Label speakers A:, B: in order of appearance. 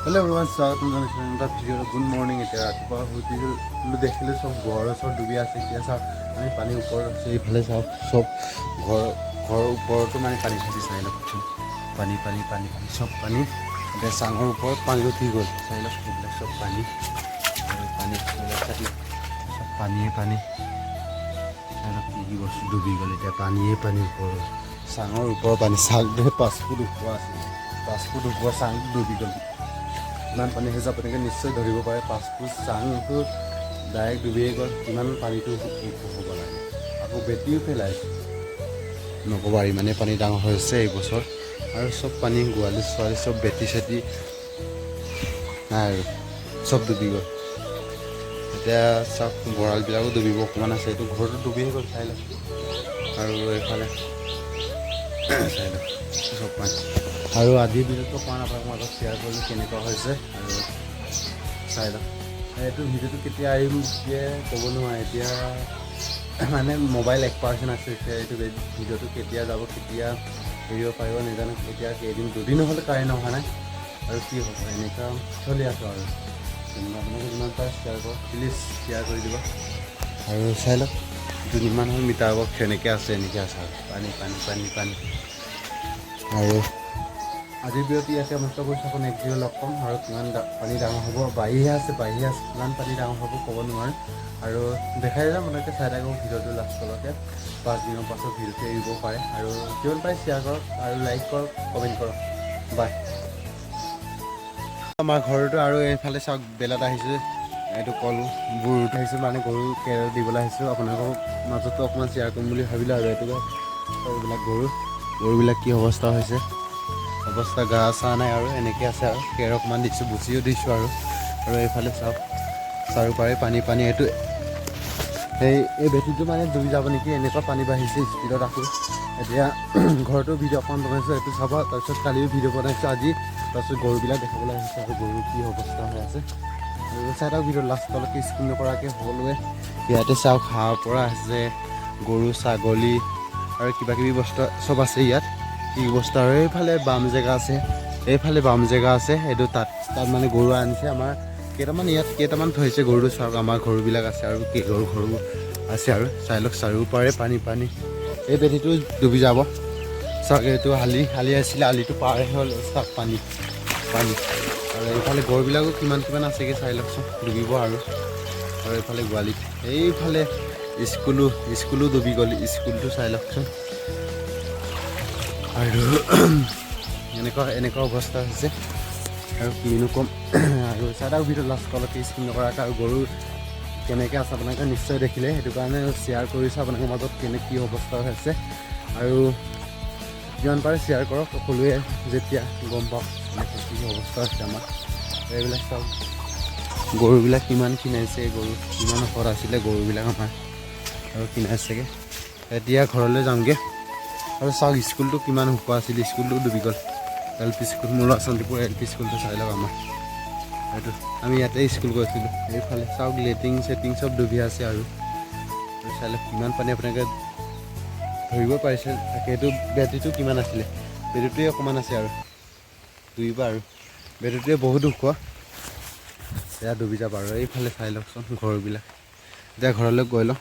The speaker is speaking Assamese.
A: हेलो एवरीवन स्वागतम जनाइছোঁ এটা ভিডিঅ' গুড মৰ্ণিং এতিয়া ৰাতিপুৱা উঠিলোঁ দেখিলোঁ চব ঘৰৰ ওচৰত ডুবি আছে এতিয়া চাওক আমি পানী ওপৰত আছে এইফালে চাওক চব ঘৰৰ ওপৰতো মানে পানী থাকি চাই লওকচোন পানী পানী পানী পানী চব পানী এতিয়া চাঙৰ ওপৰত পানী উঠি গ'ল চাই লওক এইবিলাক চব পানী পানী চব পানীয়ে পানী চাই লওক কি বস্তু ডুবি গ'ল এতিয়া পানীয়ে পানী ওপৰত চাঙৰ ওপৰৰ পানী চাওক দে 5 ফুট ওপৰ আছিল 5 ফুট ওপৰ চাং ডুবি গ'ল ইমান পানী হৈছে আপোনালোকে নিশ্চয় ধৰিব পাৰে 5 ফুট চাংটো ডাইৰেক্ট ডুবিয়ে গ'ল কিমান পানীটো হ'ব লাগে আকৌ বেটিও পেলাইছে নক'ব আৰু ইমানেই পানী ডাঙৰ হৈছে এইবছৰ আৰু চব পানী গোৱালি ছোৱালী চব বেটি চেটি নাই আৰু চব ডুবি গ'ল এতিয়া চাওক গঁৰালবিলাকো ডুবিব অকণমান আছে এইটো ঘৰটো ডুবিয়ে গ'ল চাই লওক আৰু এইফালে চাই লওক চব পানী আৰু আজিৰ ভিডিঅ'টো অকণমান আপোনালোকৰ মাজত শ্বেয়াৰ কৰিলোঁ কেনেকুৱা হৈছে আৰু চাই লওক এইটো ভিডিঅ'টো কেতিয়া আহিম এতিয়া ক'ব নোৱাৰে এতিয়া মানে মোবাইল 1% আছে এতিয়া এইটো ভিডিঅ'টো কেতিয়া যাব কেতিয়া এৰিব পাৰিব নাজানো এতিয়া কেইদিন দুদিন হ'লে কাৰেণ্ট অহা নাই আৰু কি হ'ব এনেকুৱা চলি আছোঁ আৰু আপোনালোকে যিমান পাৰে শ্বেয়াৰ কৰক প্লিজ শ্বেয়াৰ কৰি দিব আৰু চাই লওক দুদিনমান হ'ল মিটাৰ বক্স এনেকৈ আছে এনেকৈ আছে আৰু পানী পানী পানী পানী আৰু আজিৰ ভিডিঅ'টো ইয়াতে সমাপ্ত কৰিছোঁ আকৌ নেক্সট ভিডিঅ' লগ পাম আৰু কিমান পানী ডাঙৰ হ'ব বাঢ়িহে আছে কিমান পানী ডাঙৰ হ'ব ক'ব নোৱাৰে আৰু দেখাই যাম আপোনালোকে চাই থাকক ভিডিঅ'টো লাষ্টলৈকে 5 দিনৰ পাছত ভিডিঅ'টো এৰিব পাৰে আৰু যিমান পাৰে শ্বেয়াৰ কৰক আৰু লাইক কৰক কমেণ্ট কৰক বাই আমাৰ ঘৰটো আৰু এইফালে চাওক বেলাত আহিছোঁ এইটো কলবোৰ উঠাইছোঁ মানে গৰু কেৰ দিবলৈ আহিছোঁ আপোনালোকৰ মাজতো অকণমান শ্বেয়াৰ কৰিম বুলি ভাবিলোঁ আৰু এইটো এইবিলাক গৰুবিলাক কি অৱস্থা হৈছে অৱস্থা গা চা নাই আৰু এনেকৈ আছে আৰু কেৰ অকণমান দিছোঁ বুচিও দিছোঁ আৰু এইফালে চাওক চাৰিওপাৰে পানী পানী এইটো এই বেটিটো মানে ডুবি যাব নেকি এনেকুৱা পানী বাঢ়িছে স্পীডত আকৌ এতিয়া ঘৰতো ভিডিঅ' অকণমান বনাইছোঁ এইটো চাব তাৰপিছত কালিও ভিডিঅ' বনাইছোঁ আজি তাৰপিছত গৰুবিলাক দেখাবলৈ আহিছে আৰু গৰু কি অৱস্থা হৈ আছে আৰু চাই থাকক ভিডিঅ' লাষ্টলৈকে স্কিপ নকৰাকৈ সকলোৱে ইয়াতে চাওক হাঁহৰ পৰা আছে গৰু ছাগলী আৰু কিবাকিবি বস্তু চব আছে ইয়াত কি বস্তু আৰু এইফালে বাম জেগা আছে এইটো তাত মানে গৰু আনিছে আমাৰ কেইটামান থৈছে গৰুটো চাওক আমাৰ ঘৰবিলাক আছে আৰু কেইঘৰ ঘৰো আছে আৰু চাই লওক চাৰিওপাৰে পানী পানী এই বেটিটো ডুবি যাব চাওক এইটো হালি আছিলে আলিটো পাৰ হ'ল চাওক পানী পানী আৰু এইফালে ঘৰবিলাকো কিমান আছেগৈ চাই লওকচোন ডুবিব আৰু এইফালে গোৱালিত এইফালে স্কুলো ডুবি গ'ল স্কুলটো চাই লওকচোন আৰু এনেকুৱা অৱস্থা হৈছে আৰু কিনো ক'ম আৰু চাই ভিডিঅ' লাষ্টলৈকে স্কিপ নকৰাকৈ আৰু গৰু কেনেকৈ আছে আপোনালোকে নিশ্চয় দেখিলে সেইটো কাৰণে শ্বেয়াৰ কৰিছোঁ আপোনালোকৰ মাজত কি অৱস্থা হৈছে আৰু যিমান পাৰে শ্বেয়াৰ কৰক সকলোৱে যেতিয়া গম পাওক এনেকৈ কি অৱস্থা হৈছে আমাৰ এইবিলাক চাওক গৰুবিলাক কিমান কিনাইছে গৰু কিমান ওপৰত আছিলে গৰুবিলাক আমাৰ আৰু কিনাইছেগৈ এতিয়া ঘৰলৈ যামগৈ আৰু চাওক স্কুলটো কিমান ওখ আছিল স্কুলটো ডুবি গ'ল LP স্কুল মোৰ আচলতে LP স্কুলটো চাই লওক আমাৰ এইটো আমি ইয়াতে স্কুল গৈছিলোঁ এইফালে চাওক লেটিং চেটিং চব ডুবি আছে আৰু চাই লওক কিমান পানী আপোনালোকে ধৰিব পাৰিছে সেইটো বেটিটো কিমান আছিলে বেটিটোৱে অকণমান আছে আৰু ডুবিব আৰু বেটিটোৱে বহুত ওখ এয়া ডুবি যাব আৰু এইফালে চাই লওকচোন ঘৰবিলাক এতিয়া ঘৰলৈ গৈ লওঁ